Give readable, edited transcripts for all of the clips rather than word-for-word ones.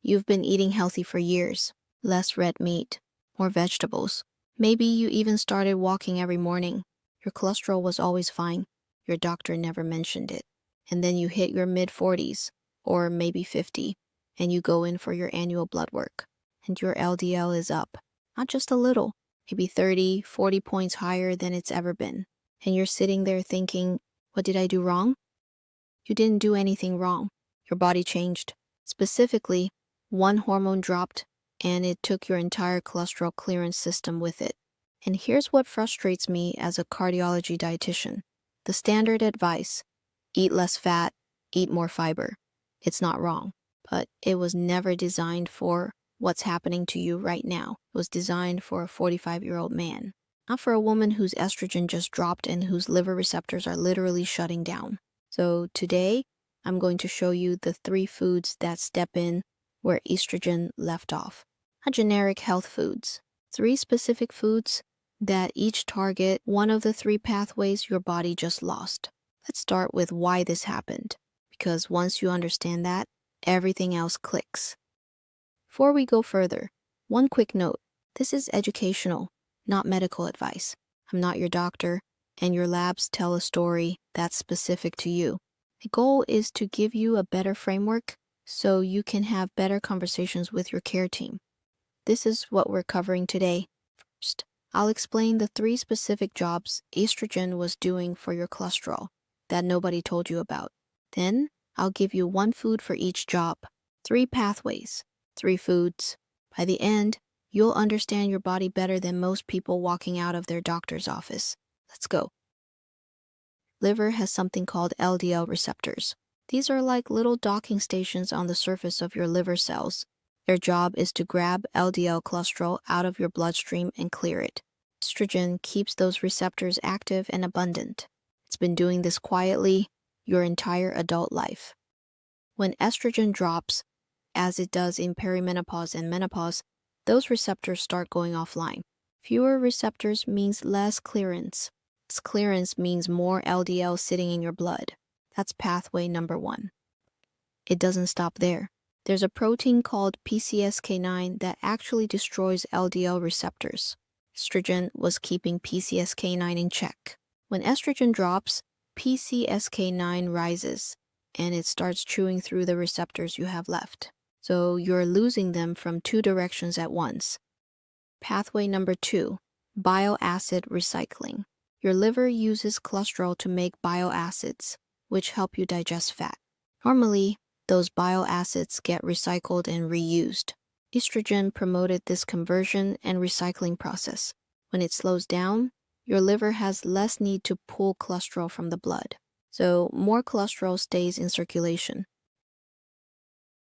You've been eating healthy for years, less red meat, more vegetables. Maybe you even started walking every morning. Your cholesterol was always fine. Your doctor never mentioned it. And then you hit your mid-40s, or maybe 50, and you go in for your annual blood work. And your LDL is up. Not just a little, maybe 30, 40 points higher than it's ever been. And you're sitting there thinking, what did I do wrong? You didn't do anything wrong. Your body changed. Specifically, one hormone dropped, and it took your entire cholesterol clearance system with it. And here's what frustrates me as a cardiology dietitian. The standard advice: eat less fat, eat more fiber. It's not wrong, but it was never designed for what's happening to you right now. It was designed for a 45-year-old man, not for a woman whose estrogen just dropped and whose liver receptors are literally shutting down. So today, I'm going to show you the 3 foods that step in where estrogen left off. Not generic health foods. 3 specific foods that each target one of the 3 pathways your body just lost. Let's start with why this happened, because once you understand that, everything else clicks. Before we go further, one quick note. This is educational, not medical advice. I'm not your doctor, and your labs tell a story that's specific to you. The goal is to give you a better framework so you can have better conversations with your care team. This is what we're covering today. First, I'll explain the 3 specific jobs estrogen was doing for your cholesterol that nobody told you about. Then, I'll give you 1 food for each job, 3 pathways, 3 foods. By the end, you'll understand your body better than most people walking out of their doctor's office. Let's go. Liver has something called LDL receptors. These are like little docking stations on the surface of your liver cells. Their job is to grab LDL cholesterol out of your bloodstream and clear it. Estrogen keeps those receptors active and abundant. It's been doing this quietly your entire adult life. When estrogen drops, as it does in perimenopause and menopause, those receptors start going offline. Fewer receptors means less clearance. Less clearance means more LDL sitting in your blood. That's pathway number 1. It doesn't stop there. There's a protein called PCSK9 that actually destroys LDL receptors. Estrogen was keeping PCSK9 in check. When estrogen drops, PCSK9 rises, and it starts chewing through the receptors you have left. So you're losing them from 2 directions at once. Pathway number 2, bile acid recycling. Your liver uses cholesterol to make bile acids, which help you digest fat. Normally, those bile acids get recycled and reused. Estrogen promoted this conversion and recycling process. When it slows down, your liver has less need to pull cholesterol from the blood. So more cholesterol stays in circulation.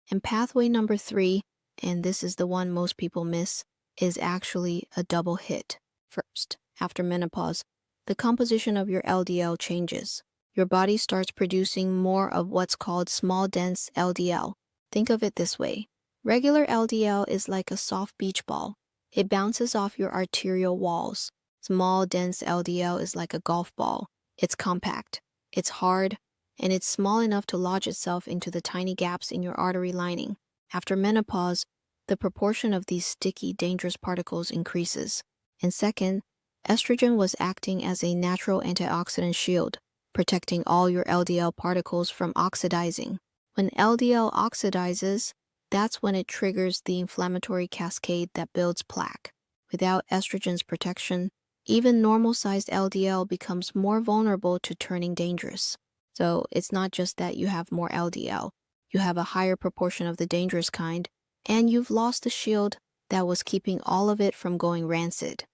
And pathway number 3, and this is the one most people miss, is actually a double hit. First, after menopause, the composition of your LDL changes. Your body starts producing more of what's called small dense LDL. Think of it this way. Regular LDL is like a soft beach ball. It bounces off your arterial walls. Small dense LDL is like a golf ball. It's compact, it's hard, and it's small enough to lodge itself into the tiny gaps in your artery lining. After menopause, the proportion of these sticky, dangerous particles increases. And second, estrogen was acting as a natural antioxidant shield, protecting all your LDL particles from oxidizing. When LDL oxidizes, that's when it triggers the inflammatory cascade that builds plaque. Without estrogen's protection, even normal-sized LDL becomes more vulnerable to turning dangerous. So it's not just that you have more LDL, you have a higher proportion of the dangerous kind, and you've lost the shield that was keeping all of it from going rancid.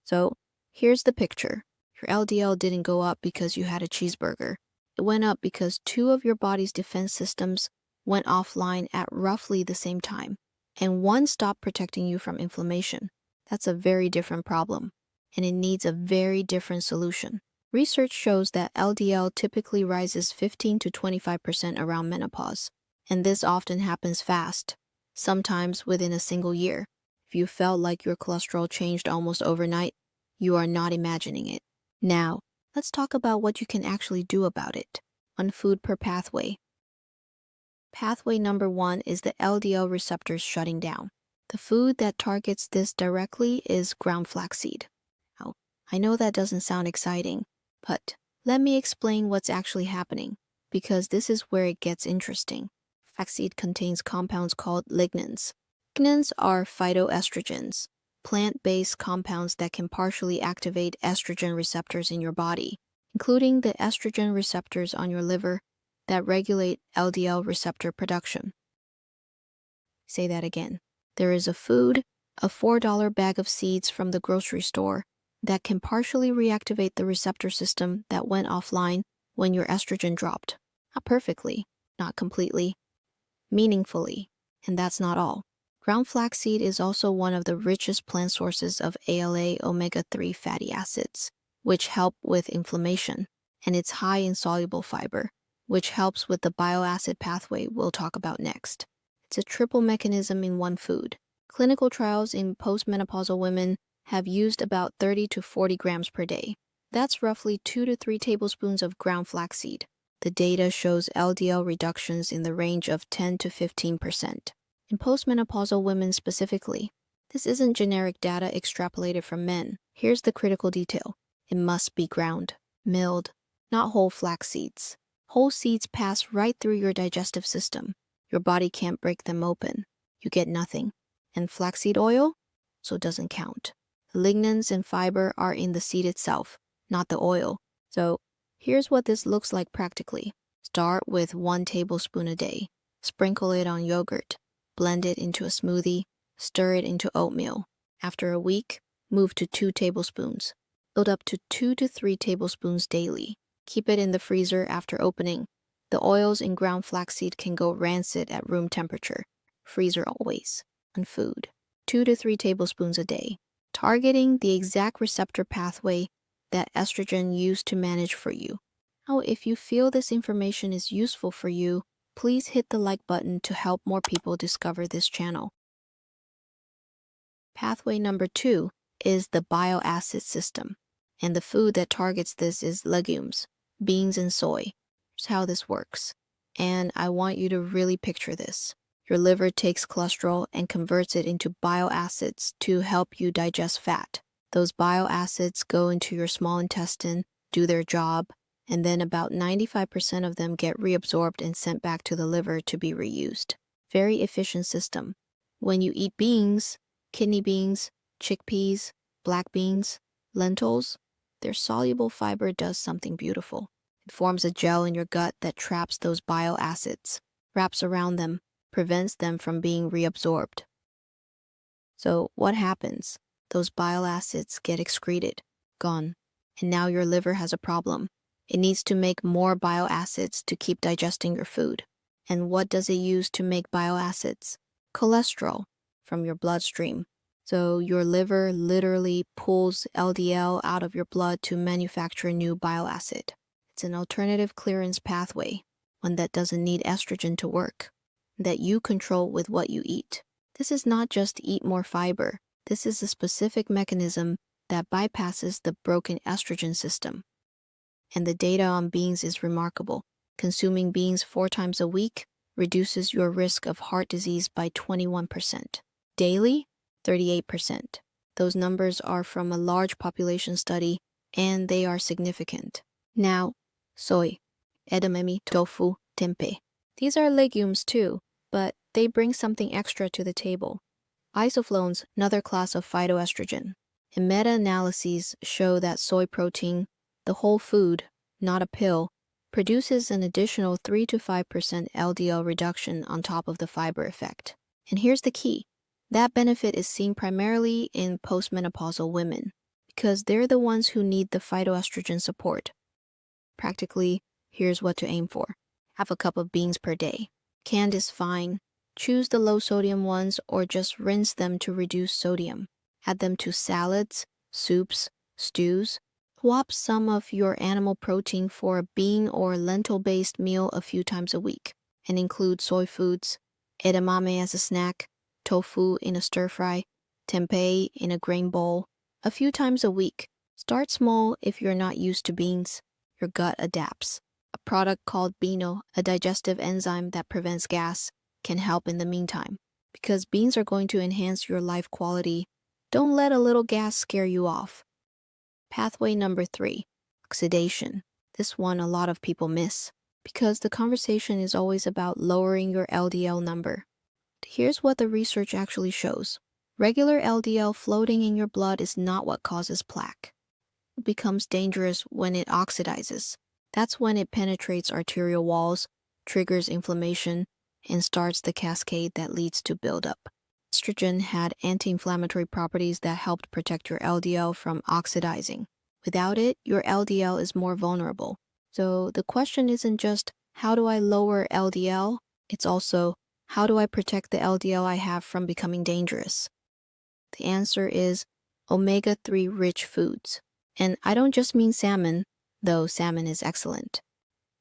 So here's the picture. Your LDL didn't go up because you had a cheeseburger. It went up because 2 of your body's defense systems went offline at roughly the same time, and one stopped protecting you from inflammation. That's a very different problem, and it needs a very different solution. Research shows that LDL typically rises 15 to 25% around menopause, and this often happens fast, sometimes within a single year. If you felt like your cholesterol changed almost overnight, you are not imagining it. Now, let's talk about what you can actually do about it. 1 food per pathway. Pathway number 1 is the LDL receptors shutting down. The food that targets this directly is ground flaxseed. Now, I know that doesn't sound exciting, but let me explain what's actually happening, because this is where it gets interesting. Flaxseed contains compounds called lignans. Lignans are phytoestrogens, plant-based compounds that can partially activate estrogen receptors in your body, including the estrogen receptors on your liver that regulate LDL receptor production. Say that again. There is a food, a $4 bag of seeds from the grocery store, that can partially reactivate the receptor system that went offline when your estrogen dropped. Not perfectly, not completely, meaningfully. And that's not all. Ground flaxseed is also one of the richest plant sources of ALA omega-3 fatty acids, which help with inflammation, and it's high in soluble fiber, which helps with the bile acid pathway we'll talk about next. It's a triple mechanism in one food. Clinical trials in post-menopausal women have used about 30 to 40 grams per day. That's roughly 2 to 3 tablespoons of ground flaxseed. The data shows LDL reductions in the range of 10 to 15%. In postmenopausal women specifically, this isn't generic data extrapolated from men. Here's the critical detail. It must be ground, milled, not whole flax seeds. Whole seeds pass right through your digestive system. Your body can't break them open. You get nothing. And flaxseed oil? So doesn't count. The lignans and fiber are in the seed itself, not the oil. So here's what this looks like practically. Start with 1 tablespoon a day. Sprinkle it on yogurt. Blend it into a smoothie. Stir it into oatmeal. After a week, move to 2 tablespoons. Build up to 2 to 3 tablespoons daily. Keep it in the freezer after opening. The oils in ground flaxseed can go rancid at room temperature. Freezer always. And food. 2 to 3 tablespoons a day. Targeting the exact receptor pathway that estrogen used to manage for you. Now, if you feel this information is useful for you, please hit the like button to help more people discover this channel. Pathway number 2 is the bile acid system, and the food that targets this is legumes, beans, and soy. Here's how this works, and I want you to really picture this. Your liver takes cholesterol and converts it into bile acids to help you digest fat. Those bile acids go into your small intestine, do their job, and then about 95% of them get reabsorbed and sent back to the liver to be reused. Very efficient system. When you eat beans, kidney beans, chickpeas, black beans, lentils, their soluble fiber does something beautiful. It forms a gel in your gut that traps those bile acids, wraps around them, prevents them from being reabsorbed. So what happens? Those bile acids get excreted, gone, and now your liver has a problem. It needs to make more bile acids to keep digesting your food. And what does it use to make bile acids? Cholesterol from your bloodstream. So your liver literally pulls LDL out of your blood to manufacture new bile acid. It's an alternative clearance pathway, one that doesn't need estrogen to work, that you control with what you eat. This is not just eat more fiber. This is a specific mechanism that bypasses the broken estrogen system. And the data on beans is remarkable. Consuming beans 4 times a week reduces your risk of heart disease by 21%. Daily, 38%. Those numbers are from a large population study, and they are significant. Now, soy, edamame, tofu, tempeh. These are legumes too, but they bring something extra to the table. Isoflavones, another class of phytoestrogen. And meta-analyses show that soy protein, the whole food, not a pill, produces an additional 3 to 5% LDL reduction on top of the fiber effect. And here's the key. That benefit is seen primarily in postmenopausal women, because they're the ones who need the phytoestrogen support. Practically, here's what to aim for. Have a cup of beans per day. Canned is fine. Choose the low-sodium ones or just rinse them to reduce sodium. Add them to salads, soups, stews. Swap some of your animal protein for a bean or lentil-based meal a few times a week, and include soy foods, edamame as a snack, tofu in a stir-fry, tempeh in a grain bowl, a few times a week. Start small if you're not used to beans. Your gut adapts. A product called Beano, a digestive enzyme that prevents gas, can help in the meantime. Because beans are going to enhance your life quality, don't let a little gas scare you off. Pathway number 3, oxidation. This one a lot of people miss because the conversation is always about lowering your LDL number. Here's what the research actually shows. Regular LDL floating in your blood is not what causes plaque. It becomes dangerous when it oxidizes. That's when it penetrates arterial walls, triggers inflammation, and starts the cascade that leads to buildup. Estrogen had anti-inflammatory properties that helped protect your LDL from oxidizing. Without it, your LDL is more vulnerable. So the question isn't just, how do I lower LDL? It's also, how do I protect the LDL I have from becoming dangerous? The answer is omega-3 rich foods. And I don't just mean salmon, though salmon is excellent.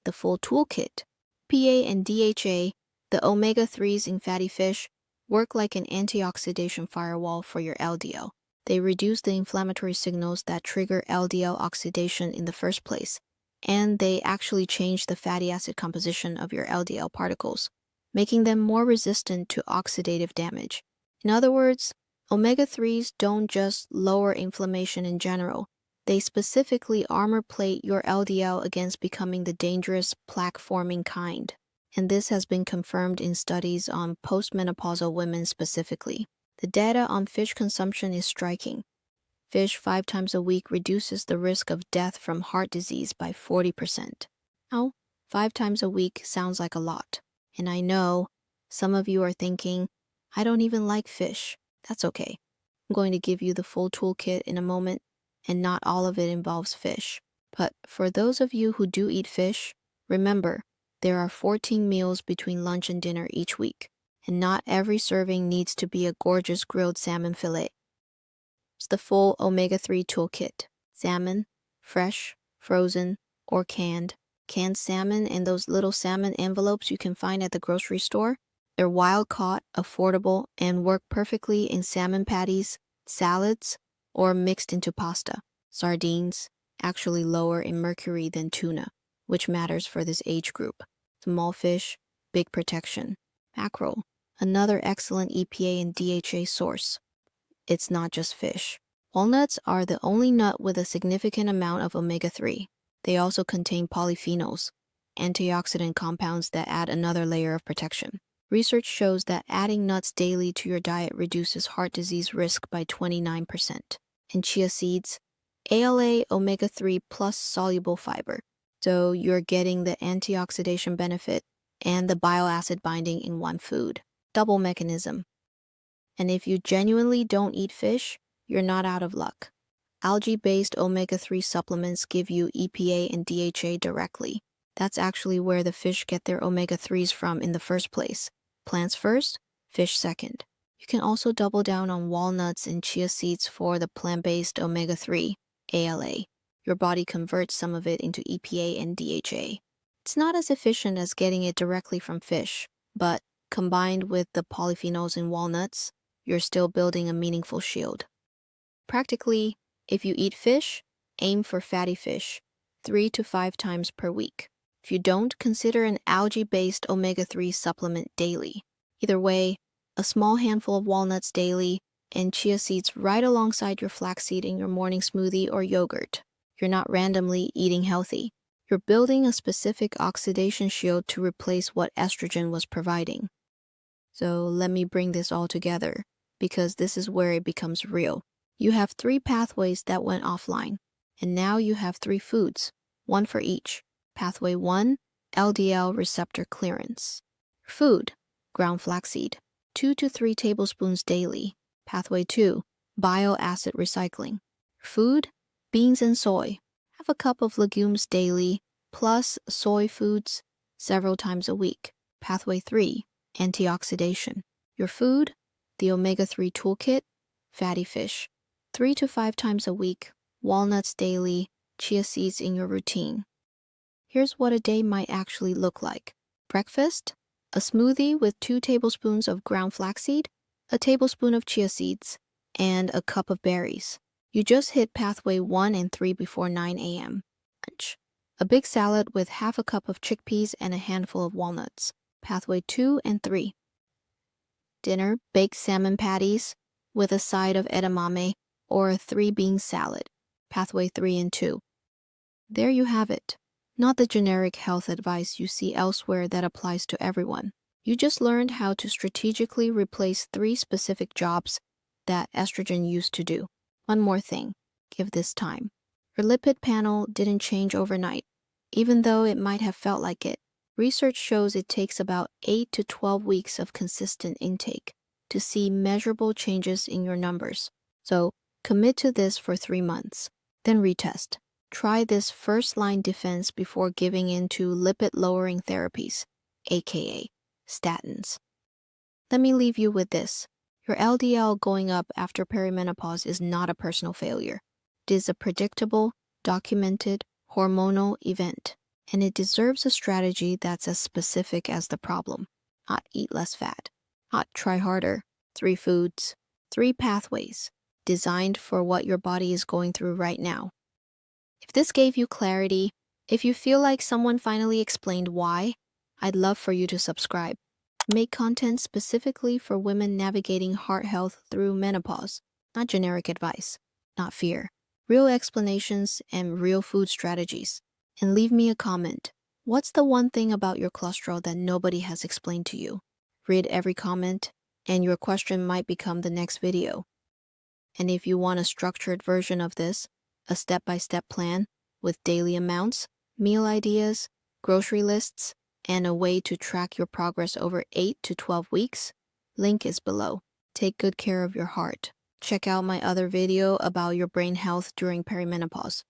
The full toolkit, PA and DHA, the omega-3s in fatty fish, work like an antioxidation firewall for your LDL. They reduce the inflammatory signals that trigger LDL oxidation in the first place, and they actually change the fatty acid composition of your LDL particles, making them more resistant to oxidative damage. In other words, omega-3s don't just lower inflammation in general, they specifically armor plate your LDL against becoming the dangerous plaque-forming kind. And this has been confirmed in studies on post-menopausal women specifically. The data on fish consumption is striking. Fish 5 times a week reduces the risk of death from heart disease by 40%. Now, 5 times a week sounds like a lot. And I know some of you are thinking, I don't even like fish. That's okay. I'm going to give you the full toolkit in a moment, and not all of it involves fish. But for those of you who do eat fish, remember, there are 14 meals between lunch and dinner each week, and not every serving needs to be a gorgeous grilled salmon fillet. It's the full omega-3 toolkit. Salmon, fresh, frozen, or canned. Canned salmon and those little salmon envelopes you can find at the grocery store. They're wild-caught, affordable, and work perfectly in salmon patties, salads, or mixed into pasta. Sardines, actually lower in mercury than tuna, which matters for this age group. Small fish, big protection. Mackerel, another excellent EPA and DHA source. It's not just fish. Walnuts are the only nut with a significant amount of omega-3. They also contain polyphenols, antioxidant compounds that add another layer of protection. Research shows that adding nuts daily to your diet reduces heart disease risk by 29%. And chia seeds, ALA omega-3 plus soluble fiber. So you're getting the antioxidation benefit and the bile acid binding in one food. Double mechanism. And if you genuinely don't eat fish, you're not out of luck. Algae-based omega-3 supplements give you EPA and DHA directly. That's actually where the fish get their omega-3s from in the first place. Plants first, fish second. You can also double down on walnuts and chia seeds for the plant-based omega-3, ALA. Your body converts some of it into EPA and DHA. It's not as efficient as getting it directly from fish, but combined with the polyphenols in walnuts, you're still building a meaningful shield. Practically, if you eat fish, aim for fatty fish 3 to 5 times per week. If you don't, consider an algae-based omega-3 supplement daily. Either way, a small handful of walnuts daily and chia seeds right alongside your flaxseed in your morning smoothie or yogurt. You're not randomly eating healthy. You're building a specific oxidation shield to replace what estrogen was providing. So let me bring this all together, because this is where it becomes real. You have 3 pathways that went offline, and now you have 3 foods, one for each. Pathway 1, LDL receptor clearance. Food, ground flaxseed, 2 to 3 tablespoons daily. Pathway 2, bile acid recycling. Food, beans and soy. Have a cup of legumes daily, plus soy foods several times a week. Pathway 3, antioxidation. Your food, the omega-3 toolkit, fatty fish. 3 to 5 times a week, walnuts daily, chia seeds in your routine. Here's what a day might actually look like. Breakfast, a smoothie with 2 tablespoons of ground flaxseed, a tablespoon of chia seeds, and a cup of berries. You just hit pathway 1 and 3 before 9 a.m. Lunch, A big salad with half a cup of chickpeas and a handful of walnuts. Pathway 2 and 3. Dinner, baked salmon patties with a side of edamame or a 3-bean salad. Pathway 3 and 2. There you have it. Not the generic health advice you see elsewhere that applies to everyone. You just learned how to strategically replace 3 specific jobs that estrogen used to do. One more thing, give this time. Your lipid panel didn't change overnight, even though it might have felt like it. Research shows it takes about 8 to 12 weeks of consistent intake to see measurable changes in your numbers. So commit to this for 3 months, then retest. Try this first-line defense before giving in to lipid-lowering therapies, aka statins. Let me leave you with this. Your LDL going up after perimenopause is not a personal failure. It is a predictable, documented, hormonal event, and it deserves a strategy that's as specific as the problem. Not eat less fat, not try harder. 3 foods, 3 pathways, designed for what your body is going through right now. If this gave you clarity, if you feel like someone finally explained why, I'd love for you to subscribe. Make content specifically for women navigating heart health through menopause, not generic advice, not fear. Real explanations and real food strategies. And leave me a comment. What's the one thing about your cholesterol that nobody has explained to you? Read every comment, and your question might become the next video. And if you want a structured version of this, a step-by-step plan with daily amounts, meal ideas, grocery lists, and a way to track your progress over 8 to 12 weeks, link is below. Take good care of your heart. Check out my other video about your brain health during perimenopause.